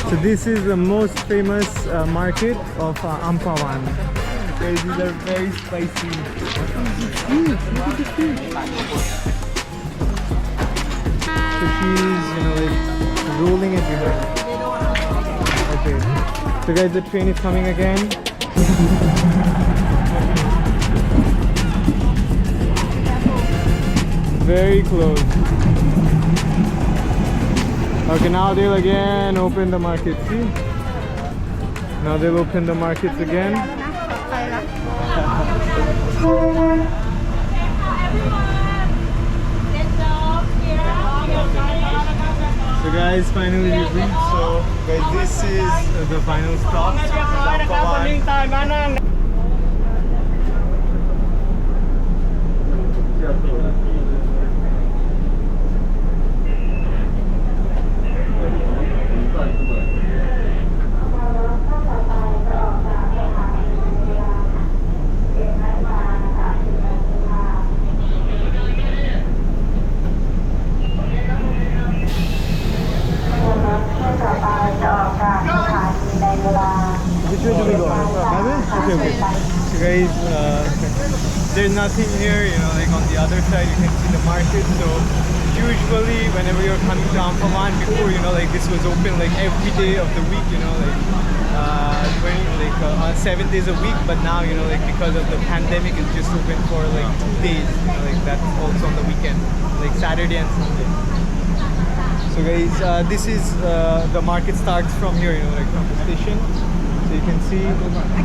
So this is the most famous market of Amphawa. These are very spicy. Look at the fish. So she's, like rolling it behind. Okay. So guys, the train is coming again. Very close. Okay, now they'll again open the market. See? Now they'll open the markets again. So guys, finally we've reached. So guys, this is the final stop. Amphawa. Which way do we go? Okay. So guys, there's nothing here, like on the other side you can see the market. So usually whenever you're coming to Amphawa, before, like this was open like every day of the week, like 7 days a week. But now, like because of the pandemic, it's just open for like 2 days, like that's also on the weekend, like Saturday and Sunday. So guys, this is the market starts from here, like from the station. So you can see.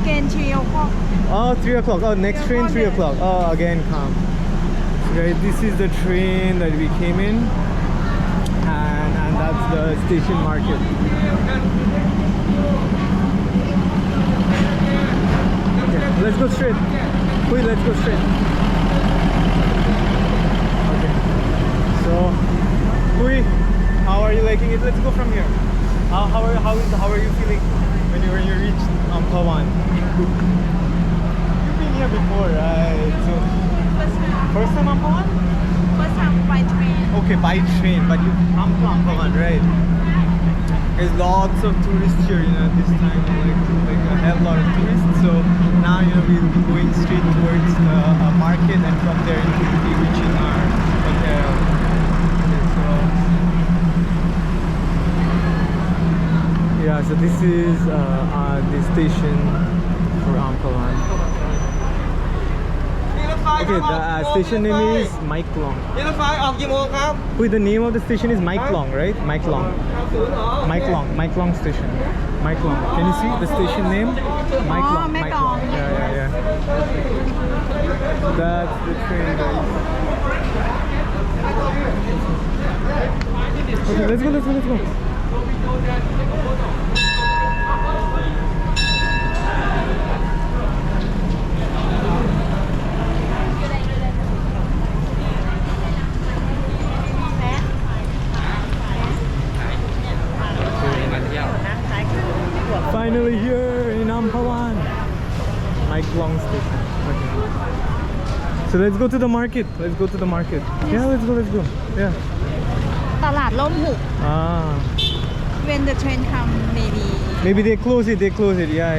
Again, 3 o'clock. Oh, 3 o'clock. Oh, next train 3 o'clock. Oh, again come. So guys, this is the train that we came in, and that's the station market. Okay, let's go straight. Wait, let's go straight. Okay. So, Hui, how are you liking it? Let's go from here. How are you feeling when you reached Amphawa? You've been here before, right? So first time Amphawa? First time by train. Okay, by train, but you come to Amphawa, right? There's lots of tourists here, this time, like a hell lot of tourists. So now, we'll be going straight towards a market, and from there we'll be reaching our hotel. Okay, so yeah, so this is the station for Amphawa. Okay, the station name is Maeklong. Wait, the name of the station is Maeklong, right? Maeklong station. Maeklong. Can you see the station name? Maeklong. Maeklong. Yeah. That's the train, guys. Okay, let's go. Finally here in Amphawa, Maeklong station. Okay. So let's go to the market. Yeah, let's go. Yeah. ตลาดร่มหุบ Ah. When the train come, Maybe they close it. Yeah.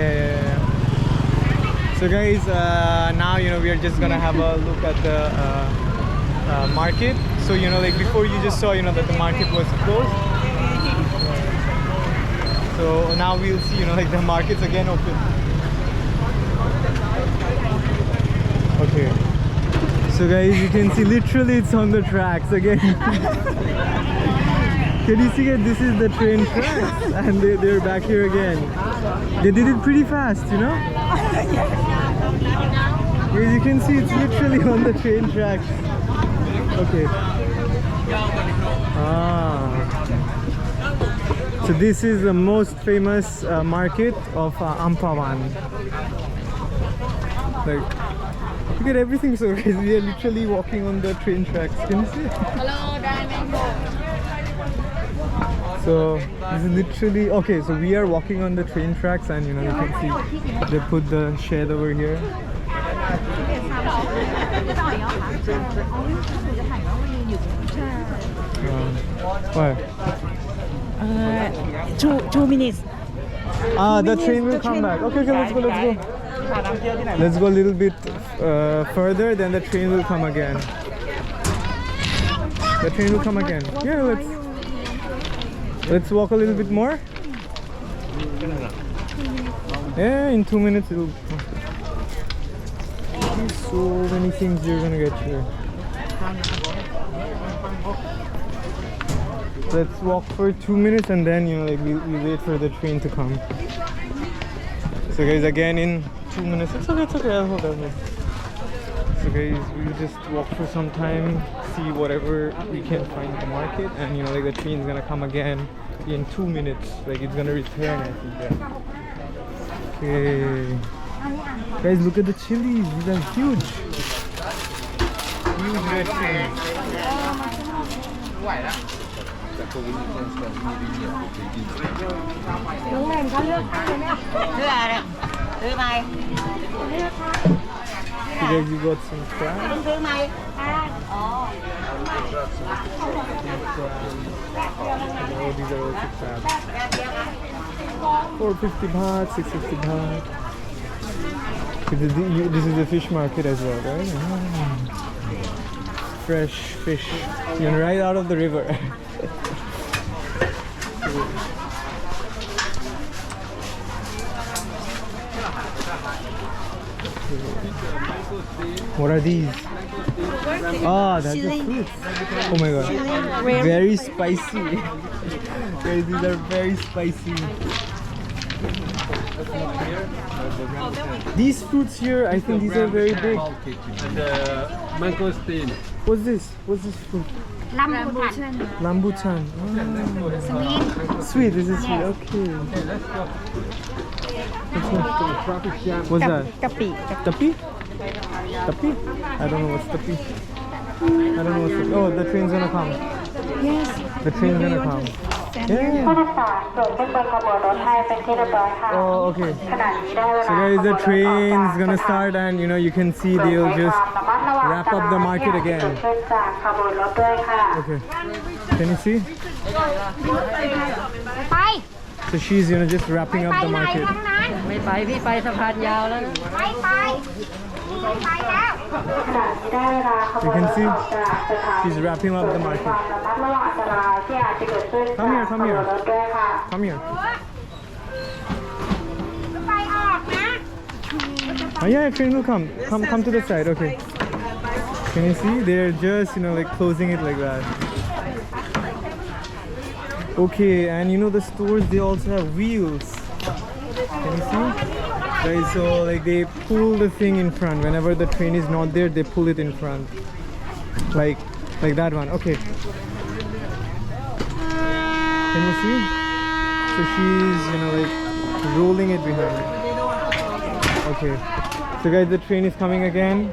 So guys, now we are just gonna have a look at the market. So like before you just saw that the market was closed. So now we'll see like the market's again open. Okay. So guys, you can see literally it's on the tracks again. Can you see it? This is the train tracks, and they're back here again. They did it pretty fast, As you can see, it's literally on the train tracks. Okay. So this is the most famous market of Amphawa. Like, look at everything. So guys, we are literally walking on the train tracks. Can you see? Hello, Diamond. So this is literally okay. So we are walking on the train tracks, and you can see they put the shed over here. What? two minutes. The train will come back. Okay, let's go. Let's go a little bit further, then the train will come again. The train will come again. Yeah, let's walk a little bit more. Yeah, in 2 minutes it'll. So many things you're gonna get here. Let's walk for 2 minutes and then like we wait for the train to come. So guys, again in 2 minutes. It's okay. I'll hold on. So guys, we'll just walk for some time, see whatever we can find in the market, and like the train's gonna come again in 2 minutes. Like it's gonna return, I think. Yeah. Okay. Guys, look at the chilies. These are huge. Huge red chilies. You guys, you got some crab. Oh, these are also crabs. 450 baht, 650 baht. This is the fish market as well, right? Fresh fish, right out of the river. What are these? That's the fruits. Oh my god. Very spicy. Guys, these are very spicy. These fruits here, I think these are very big. And mangosteen. What's this? What's this fruit? Rambutan. Sweet. This is sweet. Okay. What's that? Tapi? Tapi? I don't know what's tapi. Oh, the train's gonna come. Yes. The train's gonna come. Yeah. Oh, okay. So guys, the train's gonna start and you can see they'll just wrap up the market again. Okay. Can you see? So she's just wrapping up the market. You can see she's wrapping up the market. Come here. Oh yeah, train will come. Come to the side. Okay. Can you see? They're just like closing it like that. Okay, and the stores, they also have wheels. Can you see? Guys, so like they pull the thing in front. Whenever the train is not there, they pull it in front. Like that one. Okay. Can you see? So she's like rolling it behind. Okay. So guys, the train is coming again.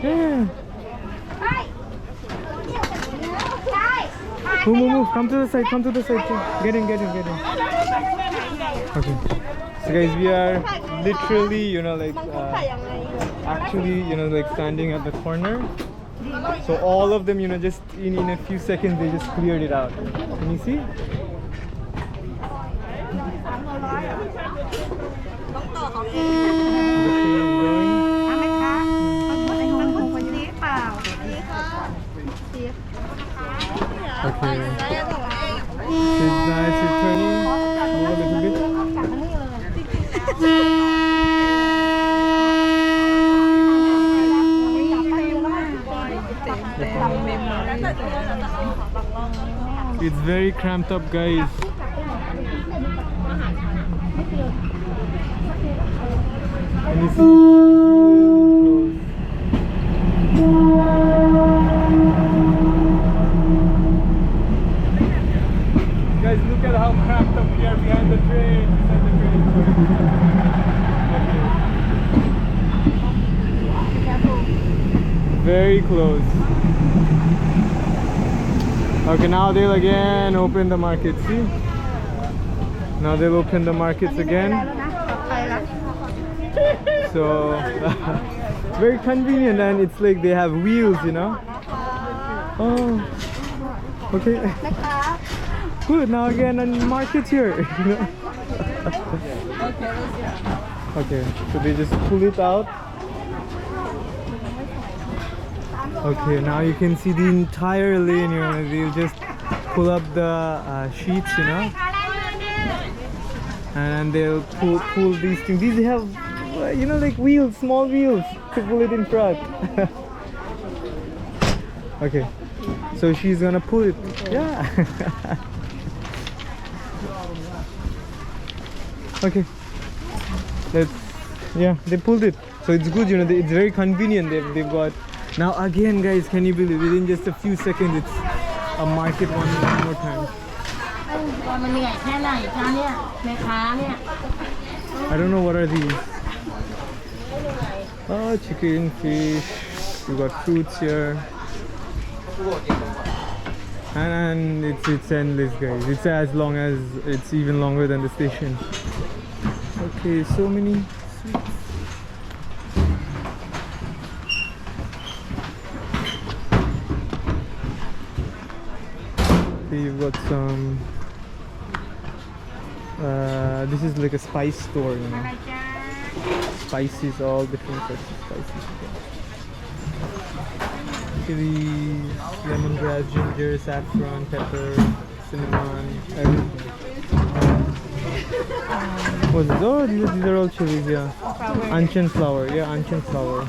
Yeah. Move. Come to the side. Get in. Okay. So guys, we are literally, actually, standing at the corner. So all of them, just in a few seconds, they just cleared it out. Can you see? Okay. She's nice, she's turning. Move a little bit. It's very cramped up, guys. And you see? Guys, look at how cramped up we are behind the train. Very close. Okay, now they'll again open the market. See? Now they'll open the markets again. So it's very convenient, and it's like they have wheels, Oh, okay. Good, now again a market here. Okay, so they just pull it out. Okay, now you can see the entire lane, you know, they'll just pull up the sheets, you know, and they'll pull these things. These have, you know, like wheels, small wheels to pull it in front. Okay, so she's gonna pull it. Yeah. Okay, yeah, they pulled it, so it's good, you know, it's very convenient. They've got, now again guys, can you believe within just a few seconds it's a market one more time. I don't know what are these. Oh, chicken, fish, we got fruits here, and it's endless guys. It's as long as, it's even longer than the station. Okay, so many sweets. Okay, you've got some, this is like a spice store, you know. Spices, all different types of spices. Chilies, lemongrass, ginger, saffron, pepper, cinnamon, everything. What's this? Oh, these are all chilies, yeah. Anchan flower, yeah, anchan flower.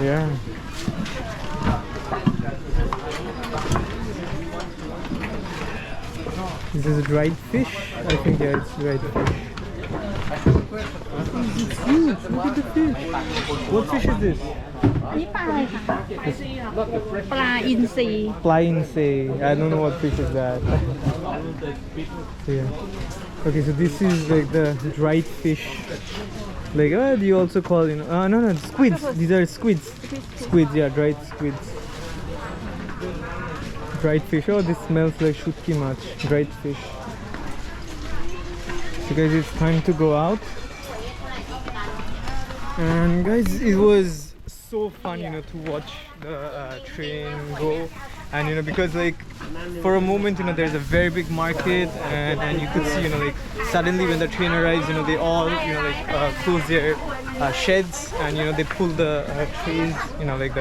Yeah. This is dried fish. I think, yeah, it's dried fish. It's huge. Look at the fish. What fish is this? นี่ปลาอะไรคะปลาอินทรี Flying say. I don't know what fish is that. Yeah. Okay, so this is like the dried fish. Like, do you also call, you know? No, squids. These are squids. Squids, yeah, dried squids. Dried fish. Oh, this smells like shutki much. Dried fish. So guys, it's time to go out. And guys, it was so fun, you know, to watch the train go. And you know, because like for a moment, you know, there's a very big market, and you could see, you know, like suddenly when the train arrives, you know, they all, you know, like close their sheds, and you know, they pull the trays, you know, like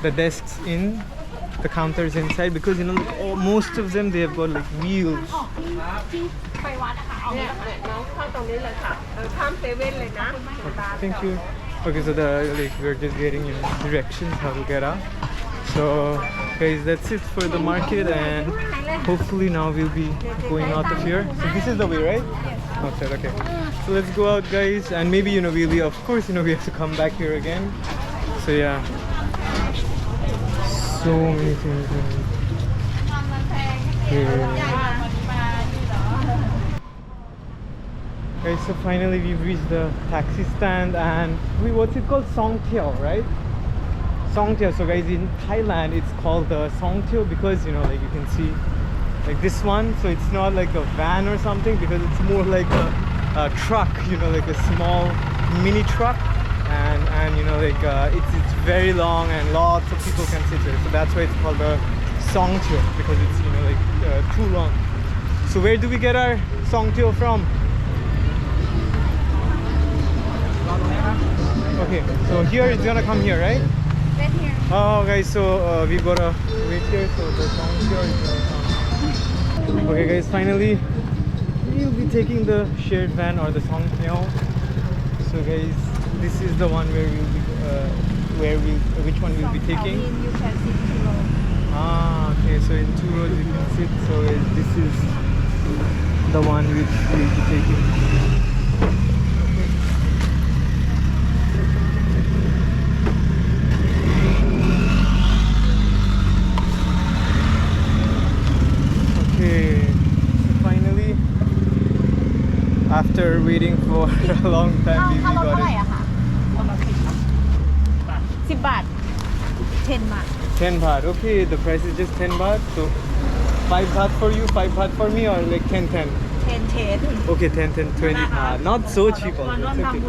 the desks in, the counters inside, because you know, like, most of them, they have got like wheels. Thank you. Okay, so we're just getting, you know, directions how to get out. So guys, that's it for the market, and hopefully now we'll be going out of here. So this is the way, right? Outside, okay. So let's go out guys, and maybe, you know, we'll, of course, you know, we have to come back here again. So yeah, so many things here. Okay, so finally we've reached the taxi stand, and what's it called? Songthaew, right? Songthaew. So guys, in Thailand it's called the Songthaew because, you know, like you can see like this one, so it's not like a van or something, because it's more like a truck, you know, like a small mini truck, and you know, like it's very long and lots of people can sit here, so that's why it's called the Songthaew, because it's, you know, like too long. So where do we get our Songthaew from? Okay, so here it's gonna come here, right? Right here. Oh guys, so we gotta wait here, so the sound here is gonna come. Okay guys, finally we'll be taking the shared van or the Songthaew. So guys, this is the one where we'll be, which one we'll be taking? You can sit 2 rows. Ah, okay, so in 2 rows you can sit, so this is the one which we'll be taking. After waiting for a long time, we got it. 10 baht 10 baht 10 baht. Okay, the price is just 10 baht. So 5 baht for you, 5 baht for me, or like 10 10? 10 10 Okay, 10 10 20 baht. Not so cheap also. It's okay.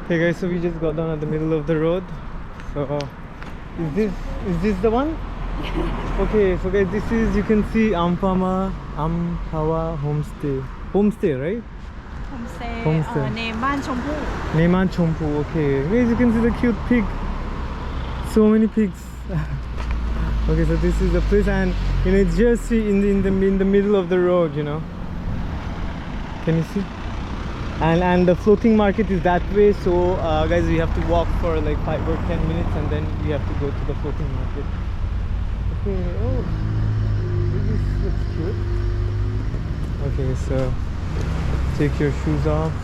Okay guys, so we just got down at the middle of the road. So is this the one? Okay, so guys, this is, you can see Amphawa homestay. Homestay, right? โฮมสเตย์ Homestay เนมบ้านชมพู่ Neman Chompu. Okay, guys, you can see the cute pig. So many pigs. Okay, so this is the place, and you know, it's just in the middle of the road. You know, can you see? And the floating market is that way. So guys, we have to walk for like 5 or 10 minutes, and then we have to go to the floating market. Okay. Oh, this looks cute. Okay, so take your shoes off.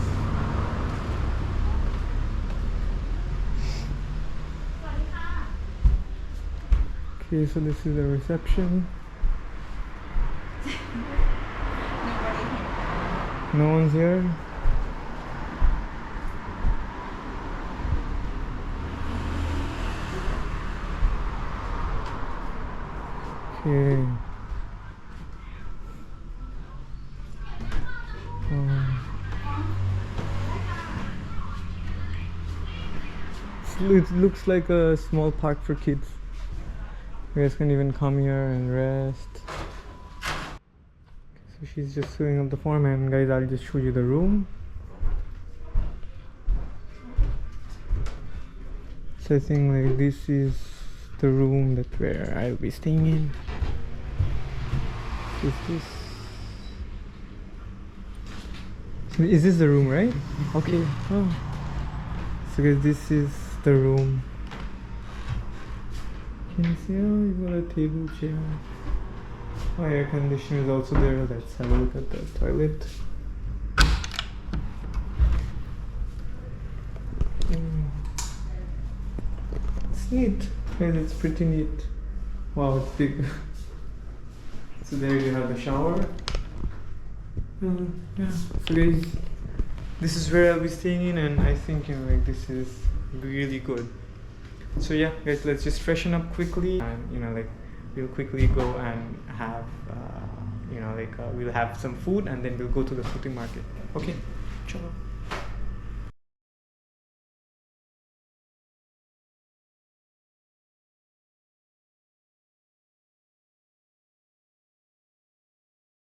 Okay, so this is the reception. No one's here. Okay. It looks like a small park for kids. You guys can even come here and rest. So she's just filling up the form, and guys, I'll just show you the room. So I think like this is the room that where I'll be staying in. Is this the room, right? Okay. Oh. So guys, this is the room. Can you see? Oh, you got a table, chair. Oh, air conditioner is also there. Let's have a look at the toilet. It's neat. Guys, it's pretty neat. Wow, it's big. So there you have the shower. Yeah. So guys, this is where I'll be staying in, and I think, you know, like, this is really good. So yeah, guys, let's just freshen up quickly, and you know, like, we'll quickly go and have you know, like, we'll have some food, and then we'll go to the floating market. Okay, ciao.